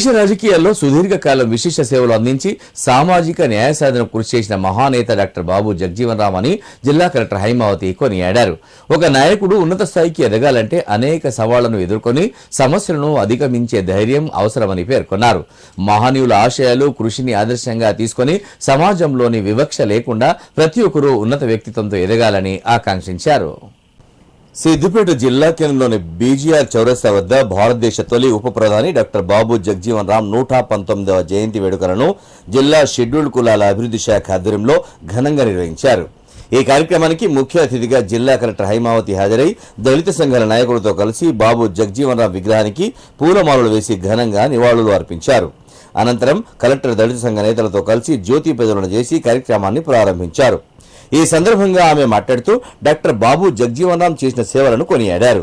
దేశ రాజకీయాల్లో సుదీర్ఘకాలం విశేష సేవలు అందించి సామాజిక న్యాయ సాధన కృషి చేసిన మహానేత డాక్టర్ బాబు జగజీవన్ రామ్ అని జిల్లా కలెక్టర్ హైమావతి కొనియాడారు. ఒక నాయకుడు ఉన్నత స్థాయికి ఎదగాలంటే అనేక సవాళ్లను ఎదుర్కొని సమస్యలను అధిగమించే ధైర్యం అవసరమని పేర్కొన్నారు. మహనీయుల ఆశయాలు కృషిని ఆదర్శంగా తీసుకొని సమాజంలోని వివక్ష లేకుండా ప్రతి ఒక్కరూ ఉన్నత వ్యక్తిత్వంతో ఎదగాలని ఆకాంక్షించారు. సిద్దిపేట జిల్లా కేంద్రంలోని బీజీఆర్ చౌరస్తా వద్ద భారతదేశ తొలి ఉప ప్రధాని డాక్టర్ బాబు జగజీవన్ రామ్ 119వ జయంతి వేడుకలను జిల్లా షెడ్యూల్డ్ కులాల అభివృద్ధి శాఖ ఆధ్వర్యంలో ఘనంగా నిర్వహించారు. ఈ కార్యక్రమానికి ముఖ్య అతిథిగా జిల్లా కలెక్టర్ హైమావతి హాజరై దళిత సంఘాల నాయకులతో కలిసి బాబు జగజీవన్ రామ్ విగ్రహానికి పూలమాలలు వేసి ఘనంగా నివాళులు అర్పించారు. అనంతరం కలెక్టర్ దళిత సంఘ నేతలతో కలిసి జ్యోతి ప్రజ్వలన చేసి కార్యక్రమాన్ని ప్రారంభించారు. ఈ సందర్భంగా ఆమె మాట్లాడుతూ డాక్టర్ బాబు జగజీవన్ రామ్ చేసిన సేవలను కొనియాడారు.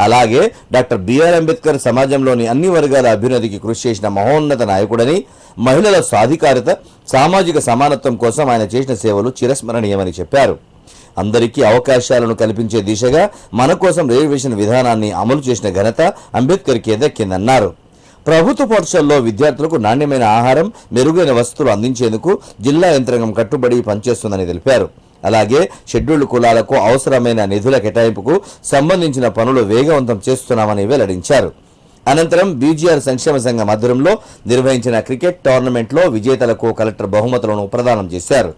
అలాగే డాక్టర్ బిఆర్ అంబేద్కర్ సమాజంలోని అన్ని వర్గాల అభ్యున్నతికి కృషి చేసిన మహోన్నత నాయకుడని, మహిళల సాధికారత, సామాజిక సమానత్వం కోసం ఆయన చేసిన సేవలు చిరస్మరణీయమని చెప్పారు. అందరికీ అవకాశాలను కల్పించే దిశగా మన కోసం రిజర్వేషన్ విధానాన్ని అమలు చేసిన ఘనత అంబేద్కర్కే దక్కిందన్నారు. ప్రభుత్వ పాఠశాలలో విద్యార్థులకు నాణ్యమైన ఆహారం, మెరుగైన వసతులు అందించేందుకు జిల్లా యంత్రాంగం కట్టుబడి పనిచేస్తుందని తెలిపారు. అలాగే షెడ్యూల్డ్ కులాలకు అవసరమైన నిధుల కేటాయింపుకు సంబంధించిన పనులు వేగవంతం చేస్తున్నామని వెల్లడించారు. అనంతరం బీజీఆర్ సంక్షేమ సంఘం ఆధ్వర్యంలో నిర్వహించిన క్రికెట్ టోర్నమెంట్లో విజేతలకు కలెక్టర్ బహుమతులను ప్రదానం చేశారు.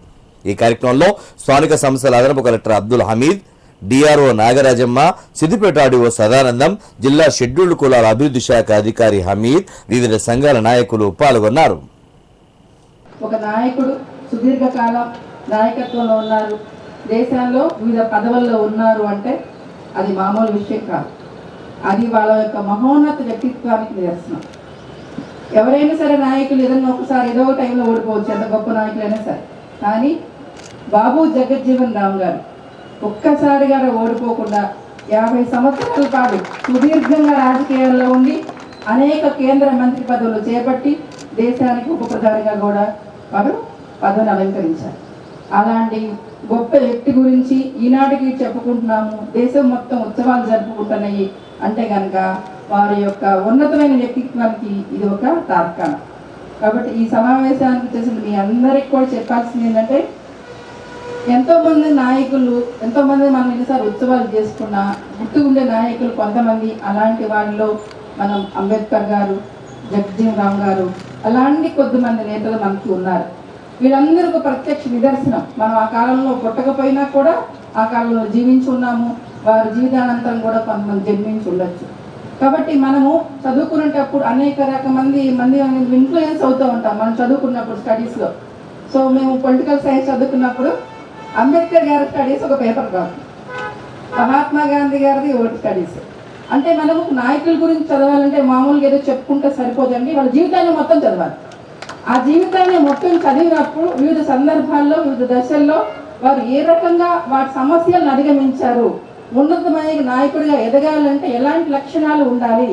ఈ కార్యక్రమంలో స్థానిక సంస్థల అదనపు collector Abdul Hamid, DRO Nagarajamma, Siddipet RDO Sadanandam, జిల్లా షెడ్యూల్డ్ కులాల అభివృద్ధి శాఖ అధికారి హమీద్, వివిధ సంఘాల నాయకులు పాల్గొన్నారు. ఒక నాయకుడు సుదీర్ఘకాలం నాయకత్వంలో ఉన్నారు, దేశాల్లో వివిధ పదవుల్లో ఉన్నారు అంటే అది మామూలు విషయం కాదు. అది వాళ్ళ యొక్క మహోన్నత వ్యక్తిత్వానికి నిదర్శనం. ఎవరైనా సరే నాయకులు ఏదైనా ఒకసారి ఏదో ఒక టైంలో ఓడిపోవచ్చు, ఎంత గొప్ప నాయకులైనా సరే. కానీ బాబు జగజీవన్ రామ్ గారు ఒక్కసారిగా ఓడిపోకుండా 50 సంవత్సరాల పాటు సుదీర్ఘంగా రాజకీయాల్లో ఉండి అనేక కేంద్ర మంత్రి పదవులు చేపట్టి దేశానికి ఉప ప్రధానిగా కూడా వారు పదవిని అలంకరించారు. అలాంటి గొప్ప వ్యక్తి గురించి ఈనాటికి చెప్పుకుంటున్నాము, దేశం మొత్తం ఉత్సవాలు జరుపుకుంటున్నాయి అంటే కనుక వారి యొక్క ఉన్నతమైన వ్యక్తిత్వానికి ఇది ఒక తార్కాణం. కాబట్టి ఈ సమావేశానికి చేసిన మీ అందరికి కూడా చెప్పాల్సింది ఏంటంటే, ఎంతోమంది నాయకులు, ఎంతోమంది మనం ఎన్నిసార్లు ఉత్సవాలు చేసుకున్నా గుర్తుకుండే నాయకులు కొంతమంది, అలాంటి వాళ్ళలో మనం అంబేద్కర్ గారు, జగజీవన్ రామ్ గారు, అలాంటి కొద్దిమంది నేతలు మనకి ఉన్నారు. వీళ్ళందరూ ఒక ప్రత్యక్ష నిదర్శనం. మనం ఆ కాలంలో పుట్టకపోయినా కూడా ఆ కాలంలో జీవించి ఉన్నాము, వారి జీవితానంతరం కూడా కొంతమంది జన్మించి ఉండొచ్చు. కాబట్టి మనము చదువుకునేటప్పుడు అనేక మంది ఇన్ఫ్లుయెన్స్ అవుతూ ఉంటాం మనం చదువుకున్నప్పుడు స్టడీస్లో. సో మేము పొలిటికల్ సైన్స్ చదువుకున్నప్పుడు అంబేద్కర్ గారి స్టడీస్ ఒక పేపర్ కాదు, మహాత్మా గాంధీ గారిది ఒకటి స్టడీస్. అంటే మనము నాయకుల గురించి చదవాలంటే మామూలుగా ఏదో చెప్పుకుంటే సరిపోదండి, వాళ్ళ జీవితాన్ని మొత్తం చదవాలి. ఆ జీవితాన్ని మొత్తం చదివినప్పుడు వివిధ సందర్భాల్లో, వివిధ దశల్లో వారు ఏ రకంగా వాటి సమస్యలను అధిగమించారు, ఉన్నతమైన నాయకుడిగా ఎదగాలంటే ఎలాంటి లక్షణాలు ఉండాలి,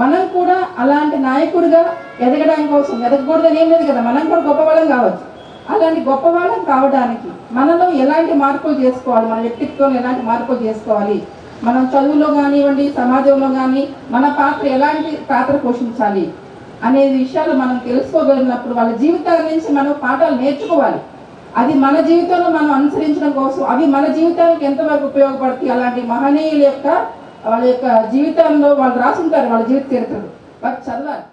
మనం కూడా అలాంటి నాయకుడిగా ఎదగడానికి కోసం ఎదగకూడదని ఏం లేదు కదా, మనం కూడా గొప్పవాళ్ళం కావచ్చు. అలాంటి గొప్పవాళ్ళం కావడానికి మనలో ఎలాంటి మార్పులు చేసుకోవాలి, మన వ్యక్తిత్వంలో ఎలాంటి మార్పులు చేసుకోవాలి, మనం చదువులో కానివ్వండి, సమాజంలో కానీ మన పాత్ర ఎలాంటి పాత్ర పోషించాలి అనే విషయాలు మనం తెలుసుకోగలిగినప్పుడు వాళ్ళ జీవితాల నుంచి మనం పాఠాలు నేర్చుకోవాలి. అది మన జీవితంలో మనం అనుసరించడం కోసం అవి మన జీవితానికి ఎంతవరకు ఉపయోగపడతాయి, అలాంటి మహనీయుల యొక్క వాళ్ళ యొక్క జీవితంలో వాళ్ళు రాసుంటారు వాళ్ళ జీవిత చరిత్రలు, వాటి చదవాలి.